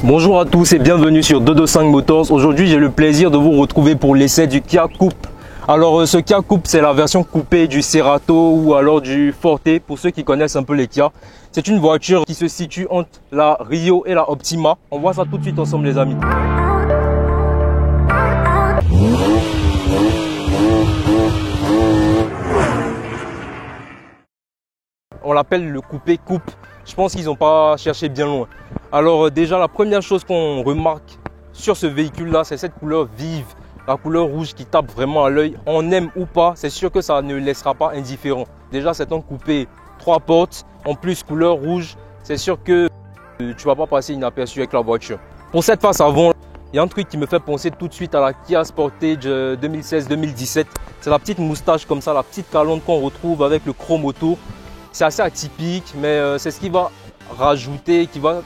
Bonjour à tous et bienvenue sur 225 Motors. Aujourd'hui, j'ai le plaisir de vous retrouver pour l'essai du Kia Coupe. Alors, ce Kia Coupe, c'est la version coupée du Cerato ou alors du Forte, pour ceux qui connaissent un peu les Kia. C'est une voiture qui se situe entre la Rio et la Optima. On voit ça tout de suite ensemble, les amis. On l'appelle le coupé coupe. Je pense qu'ils n'ont pas cherché bien loin. Alors déjà, la première chose qu'on remarque sur ce véhicule-là, c'est cette couleur vive. La couleur rouge qui tape vraiment à l'œil. On aime ou pas, c'est sûr que ça ne laissera pas indifférent. Déjà, c'est un coupé 3 portes. En plus, couleur rouge, c'est sûr que tu ne vas pas passer inaperçu avec la voiture. Pour cette face avant, il y a un truc qui me fait penser tout de suite à la Kia Sportage 2016-2017. C'est la petite moustache comme ça, la petite calandre qu'on retrouve avec le chrome autour. C'est assez atypique, mais c'est ce qui va rajouter, qui va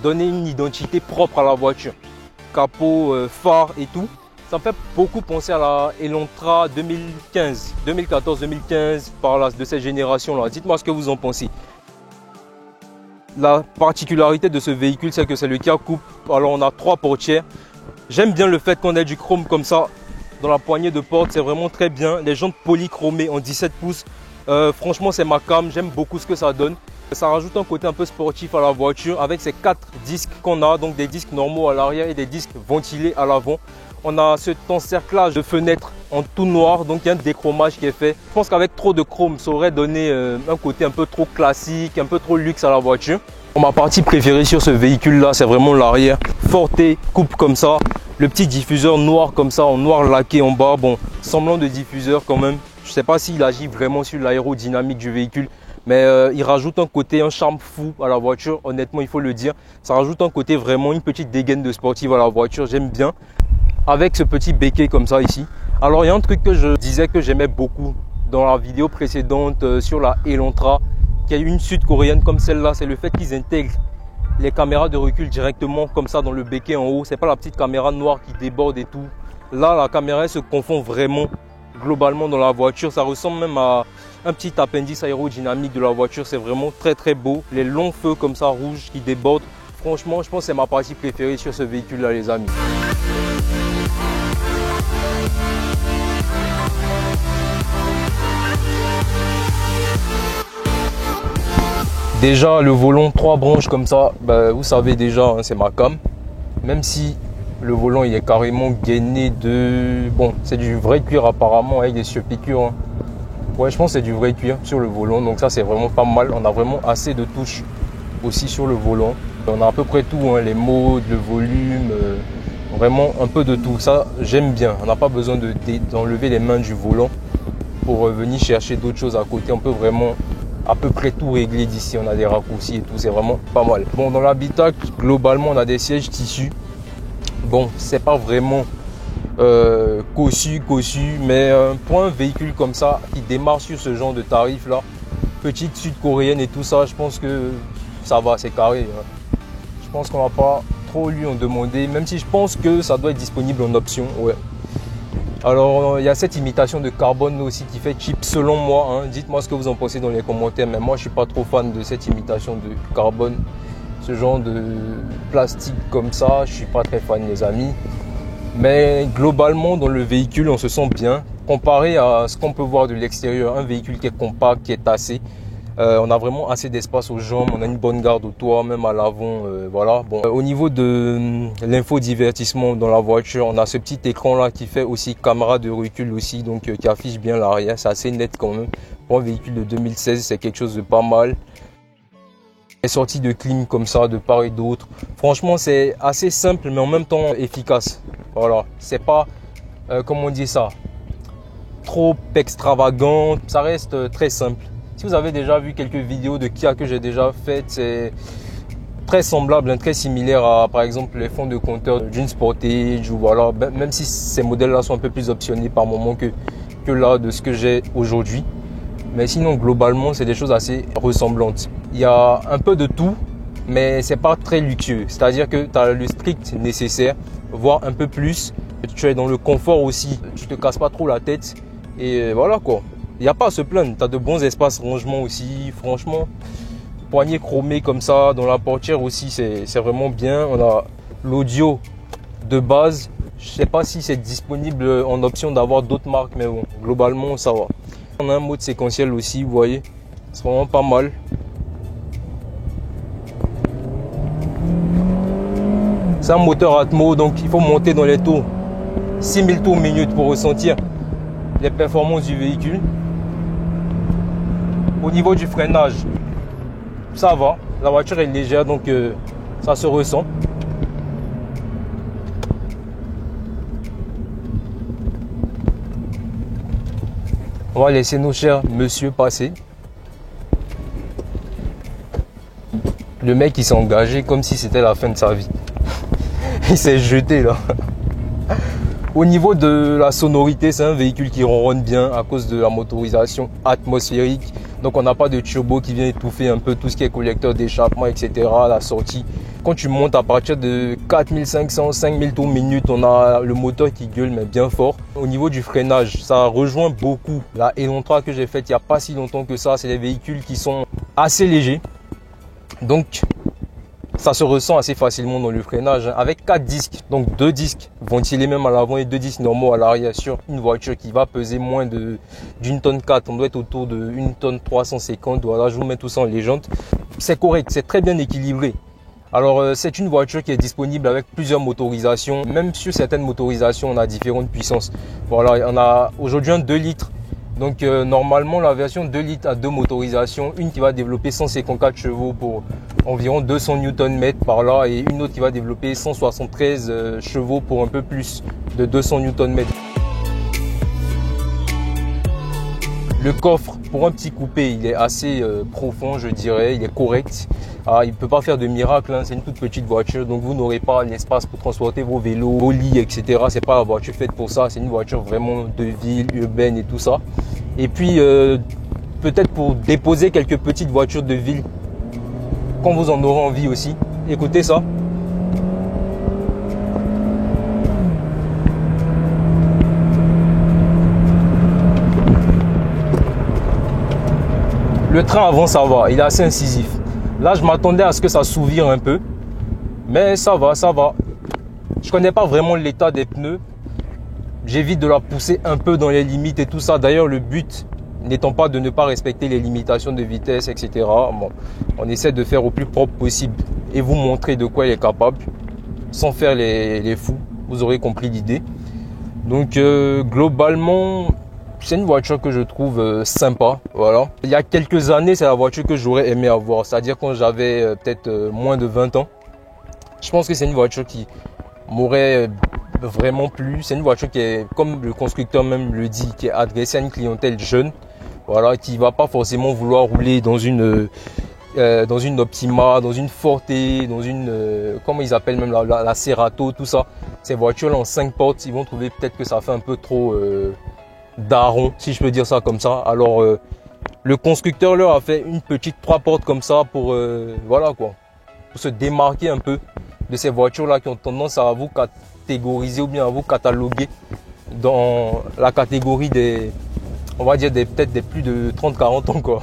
donner une identité propre à la voiture. Capot, phare et tout. Ça me fait beaucoup penser à la Elantra 2015, 2014-2015, par là, de cette génération-là. Dites-moi ce que vous en pensez. La particularité de ce véhicule, c'est que c'est le Kia Coupe. Alors, on a 3 portières. J'aime bien le fait qu'on ait du chrome comme ça dans la poignée de porte. C'est vraiment très bien. Les jantes polychromées en 17 pouces. Franchement, c'est ma cam. J'aime beaucoup ce que ça donne. Ça rajoute un côté un peu sportif à la voiture avec ces 4 disques qu'on a. Donc, des disques normaux à l'arrière et des disques ventilés à l'avant. On a cet encerclage de fenêtres en tout noir. Donc, il y a un déchromage qui est fait. Je pense qu'avec trop de chrome, ça aurait donné un côté un peu trop classique, un peu trop luxe à la voiture. Ma partie préférée sur ce véhicule-là, c'est vraiment l'arrière. Forte coupe comme ça. Le petit diffuseur noir comme ça, en noir laqué en bas. Bon, semblant de diffuseur quand même. Je ne sais pas s'il agit vraiment sur l'aérodynamique du véhicule, mais il rajoute un côté, un charme fou à la voiture, honnêtement il faut le dire. Ça rajoute un côté vraiment, une petite dégaine de sportive à la voiture, j'aime bien. Avec ce petit béquet comme ça ici. Alors il y a un truc que je disais que j'aimais beaucoup dans la vidéo précédente sur la Elantra, qui a une sud-coréenne comme celle-là, c'est le fait qu'ils intègrent les caméras de recul directement comme ça dans le béquet en haut. C'est pas la petite caméra noire qui déborde et tout. Là, la caméra elle se confond vraiment globalement dans la voiture. Ça ressemble même à un petit appendice aérodynamique de la voiture. C'est vraiment très très beau. Les longs feux comme ça rouges qui débordent. Franchement, je pense que c'est ma partie préférée sur ce véhicule là, les amis. Déjà le volant 3 branches comme ça, vous savez déjà, hein, c'est ma cam. Même si le volant il est carrément gainé de... Bon, c'est du vrai cuir apparemment avec des surpiqûres. Hein. Ouais, je pense que c'est du vrai cuir sur le volant. Donc ça c'est vraiment pas mal. On a vraiment assez de touches aussi sur le volant. On a à peu près tout, hein, les modes, le volume, vraiment un peu de tout. Ça j'aime bien. On n'a pas besoin d'enlever les mains du volant pour venir chercher d'autres choses à côté. On peut vraiment à peu près tout régler d'ici. On a des raccourcis et tout. C'est vraiment pas mal. Bon, dans l'habitacle, globalement, on a des sièges tissus. Bon, c'est pas vraiment cossu, mais pour un véhicule comme ça qui démarre sur ce genre de tarif là, petite sud-coréenne et tout ça, je pense que ça va, c'est carré. Hein. Je pense qu'on va pas trop lui en demander, même si je pense que ça doit être disponible en option. Ouais. Alors, il y a cette imitation de carbone aussi qui fait cheap selon moi. Hein. Dites-moi ce que vous en pensez dans les commentaires, mais moi je suis pas trop fan de cette imitation de carbone. Ce genre de plastique comme ça, je suis pas très fan, les amis. Mais globalement, dans le véhicule, on se sent bien. Comparé à ce qu'on peut voir de l'extérieur, un véhicule qui est compact, qui est tassé. On a vraiment assez d'espace aux jambes, on a une bonne garde au toit, même à l'avant. Voilà. Bon, au niveau de l'infodivertissement dans la voiture, on a ce petit écran là qui fait aussi caméra de recul aussi, donc qui affiche bien l'arrière. C'est assez net quand même. Pour un véhicule de 2016, c'est quelque chose de pas mal. Les sorties de clim comme ça de part et d'autre, franchement c'est assez simple mais en même temps efficace. Voilà, c'est pas comment on dit ça, trop extravagant, ça reste très simple. Si vous avez déjà vu quelques vidéos de Kia que j'ai déjà faites, c'est très semblable, hein, très similaire à par exemple les fonds de compteur d'une Sportage ou voilà, même si ces modèles là sont un peu plus optionnés par moment que là de ce que j'ai aujourd'hui. Mais sinon, globalement, c'est des choses assez ressemblantes. Il y a un peu de tout, mais c'est pas très luxueux. C'est-à-dire que tu as le strict nécessaire, voire un peu plus. Tu es dans le confort aussi. Tu te casses pas trop la tête. Et voilà quoi. il n'y a pas à se plaindre. Tu as de bons espaces rangement aussi, franchement. Poignée chromée comme ça, dans la portière aussi, c'est vraiment bien. On a l'audio de base. Je sais pas si c'est disponible en option d'avoir d'autres marques, mais bon, globalement, ça va. On a un mode séquentiel aussi, vous voyez. C'est vraiment pas mal. C'est un moteur Atmo, donc il faut monter dans les tours. 6000 tours minute pour ressentir les performances du véhicule. Au niveau du freinage, ça va. La voiture est légère, donc ça se ressent. On va laisser nos chers monsieur passer. Le mec, il s'est engagé comme si c'était la fin de sa vie. Il s'est jeté là. Au niveau de la sonorité, c'est un véhicule qui ronronne bien à cause de la motorisation atmosphérique. Donc on n'a pas de turbo qui vient étouffer un peu tout ce qui est collecteur d'échappement, etc. La sortie. Quand tu montes à partir de 4500, 5000 tours minute, on a le moteur qui gueule mais bien fort. Au niveau du freinage, ça rejoint beaucoup la Elantra que j'ai faite il n'y a pas si longtemps que ça. C'est des véhicules qui sont assez légers. Donc ça se ressent assez facilement dans le freinage avec 4 disques, donc 2 disques ventilés même à l'avant et 2 disques normaux à l'arrière sur une voiture qui va peser moins d'une tonne 4. On doit être autour de 1 tonne 350. Voilà, je vous mets tout ça en légende. C'est correct, c'est très bien équilibré. Alors c'est une voiture qui est disponible avec plusieurs motorisations. Même sur certaines motorisations, on a différentes puissances. Voilà, on a aujourd'hui un 2 litres. Donc normalement la version 2 litres a 2 motorisations, une qui va développer 154 chevaux pour environ 200 Nm par là et une autre qui va développer 173 chevaux pour un peu plus de 200 Nm. Le coffre pour un petit coupé, il est assez profond, je dirais, il est correct. Il ne peut pas faire de miracle, hein. C'est une toute petite voiture, donc vous n'aurez pas l'espace pour transporter vos vélos, vos lits, etc. C'est pas la voiture faite pour ça, c'est une voiture vraiment de ville, urbaine et tout ça. Et puis peut-être pour déposer quelques petites voitures de ville, quand vous en aurez envie aussi. Écoutez ça. Le train avant, ça va, il est assez incisif. Là, je m'attendais à ce que ça s'ouvre un peu. Mais ça va, ça va. Je connais pas vraiment l'état des pneus. J'évite de la pousser un peu dans les limites et tout ça. D'ailleurs, le but n'étant pas de ne pas respecter les limitations de vitesse, etc. Bon, on essaie de faire au plus propre possible et vous montrer de quoi il est capable. Sans faire les fous. Vous aurez compris l'idée. Donc, globalement, c'est une voiture que je trouve sympa, voilà. Il y a quelques années, c'est la voiture que j'aurais aimé avoir, c'est-à-dire quand j'avais peut-être moins de 20 ans. Je pense que c'est une voiture qui m'aurait vraiment plu. C'est une voiture qui est, comme le constructeur même le dit, qui est adressée à une clientèle jeune, voilà, qui va pas forcément vouloir rouler dans une Optima, dans une Forte, dans une, comment ils appellent même la Cerato, tout ça. Ces voitures-là en 5 portes, ils vont trouver peut-être que ça fait un peu trop daron, si je peux dire ça comme ça. Alors le constructeur leur a fait une petite 3 portes comme ça pour voilà quoi, pour se démarquer un peu de ces voitures là qui ont tendance à vous catégoriser ou bien à vous cataloguer dans la catégorie des, on va dire peut-être des plus de 30-40 ans quoi.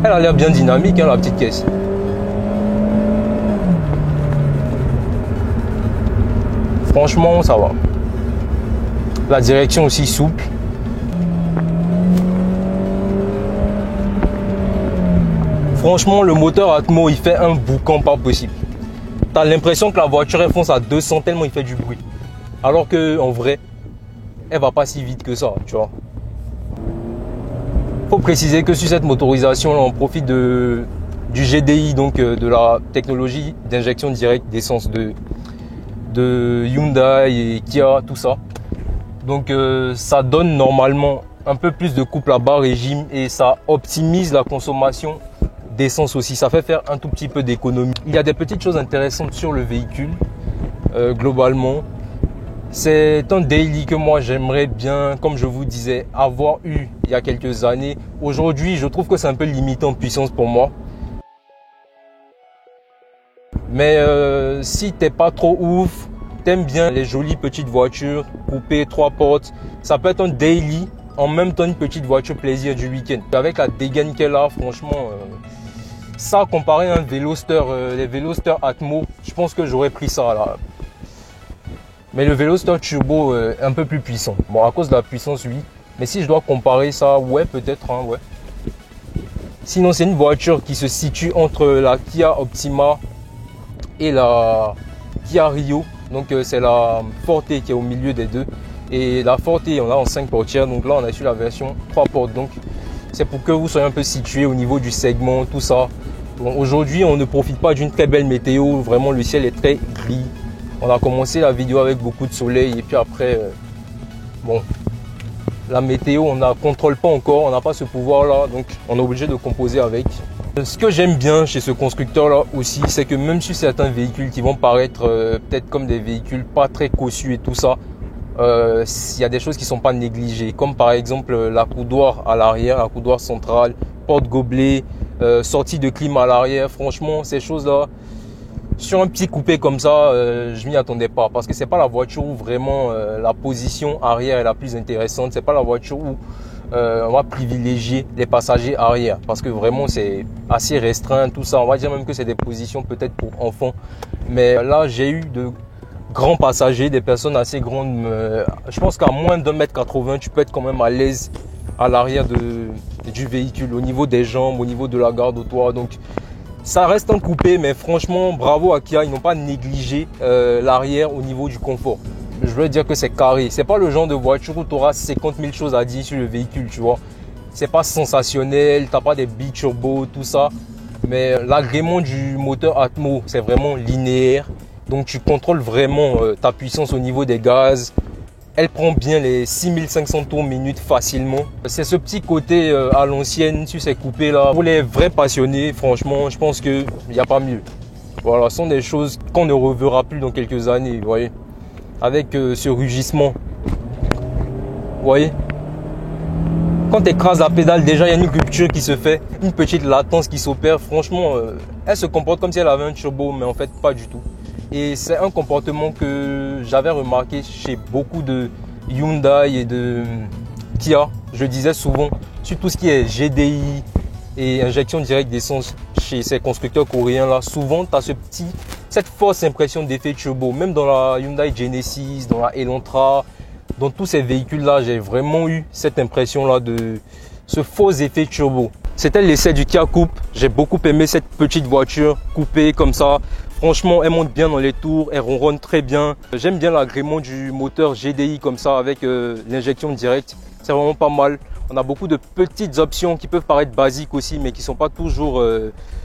Elle a l'air bien dynamique hein, la petite caisse. Franchement, ça va. La direction aussi souple. Franchement, le moteur Atmo, il fait un boucan pas possible. Tu as l'impression que la voiture elle fonce à 200 tellement il fait du bruit. Alors que en vrai, elle va pas si vite que ça, tu vois. Faut préciser que sur cette motorisation, là, on profite du GDI, donc de la technologie d'injection directe d'essence de Hyundai et Kia, tout ça. Donc ça donne normalement un peu plus de couple à bas régime et ça optimise la consommation d'essence aussi. Ça fait faire un tout petit peu d'économie. Il y a des petites choses intéressantes sur le véhicule. Globalement, c'est un daily que moi j'aimerais bien, comme je vous disais, avoir eu il y a quelques années. Aujourd'hui, je trouve que c'est un peu limité en puissance pour moi. Mais si t'es pas trop ouf, t'aimes bien les jolies petites voitures, coupées, 3 portes, ça peut être un daily, en même temps une petite voiture plaisir du week-end. Avec la dégaine qu'elle a, franchement, ça comparé à un Veloster, les Veloster Atmo, je pense que j'aurais pris ça là. Mais le Veloster Turbo est un peu plus puissant. Bon, à cause de la puissance, oui. Mais si je dois comparer ça, ouais, peut-être, hein, ouais. Sinon, c'est une voiture qui se situe entre la Kia Optima et la Kia Rio. Donc, c'est la Forte qui est au milieu des deux. Et la Forte, on a en 5 portières. Donc là, on a sur la version 3 portes. Donc, c'est pour que vous soyez un peu situé au niveau du segment, tout ça. Bon, aujourd'hui, on ne profite pas d'une très belle météo. Vraiment, le ciel est très gris. On a commencé la vidéo avec beaucoup de soleil et puis après, bon, la météo, on ne contrôle pas encore, on n'a pas ce pouvoir-là, donc on est obligé de composer avec. Ce que j'aime bien chez ce constructeur-là aussi, c'est que même sur certains véhicules qui vont paraître peut-être comme des véhicules pas très cossus et tout ça, il y a des choses qui ne sont pas négligées, comme par exemple la coudoir à l'arrière, la coudoir centrale, porte-gobelet, sortie de clim à l'arrière. Franchement, ces choses-là, sur un petit coupé comme ça, je m'y attendais pas parce que c'est pas la voiture où vraiment la position arrière est la plus intéressante. C'est pas la voiture où on va privilégier les passagers arrière parce que vraiment c'est assez restreint tout ça. On va dire même que c'est des positions peut-être pour enfants. Mais là, j'ai eu de grands passagers, des personnes assez grandes. Je pense qu'à moins d'un mètre 80, tu peux être quand même à l'aise à l'arrière du véhicule, au niveau des jambes, au niveau de la garde au toit. Donc ça reste un coupé, mais franchement, bravo à Kia, ils n'ont pas négligé l'arrière au niveau du confort. Je veux dire que c'est carré. C'est pas le genre de voiture où tu auras 50 000 choses à dire sur le véhicule, tu vois. C'est pas sensationnel, t'as pas des bi-turbo, tout ça. Mais l'agrément du moteur Atmo, c'est vraiment linéaire. Donc tu contrôles vraiment ta puissance au niveau des gaz. Elle prend bien les 6500 tours minute facilement. C'est ce petit côté à l'ancienne sur ces coupés là. Pour les vrais passionnés, franchement, je pense qu'il n'y a pas mieux. Voilà, ce sont des choses qu'on ne reverra plus dans quelques années, vous voyez. Avec ce rugissement. Vous voyez. Quand tu écrases la pédale, déjà il y a une rupture qui se fait, une petite latence qui s'opère. Franchement, elle se comporte comme si elle avait un turbo, mais en fait pas du tout. Et c'est un comportement que j'avais remarqué chez beaucoup de Hyundai et de Kia. Je disais souvent, sur tout ce qui est GDI et injection directe d'essence chez ces constructeurs coréens là, souvent tu as cette fausse impression d'effet turbo. Même dans la Hyundai Genesis, dans la Elantra, dans tous ces véhicules là, j'ai vraiment eu cette impression là de ce faux effet turbo. C'était l'essai du Kia Coupe. J'ai beaucoup aimé cette petite voiture coupée comme ça. Franchement, elle monte bien dans les tours, elle ronronne très bien. J'aime bien l'agrément du moteur GDI comme ça avec l'injection directe. C'est vraiment pas mal. On a beaucoup de petites options qui peuvent paraître basiques aussi, mais qui ne sont pas toujours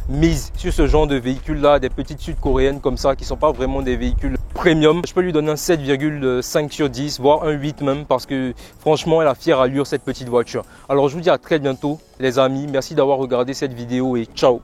mises sur ce genre de véhicules-là. Des petites sud-coréennes comme ça, qui ne sont pas vraiment des véhicules premium. Je peux lui donner un 7,5 sur 10, voire un 8 même, parce que franchement, elle a fière allure cette petite voiture. Alors, je vous dis à très bientôt, les amis. Merci d'avoir regardé cette vidéo et ciao!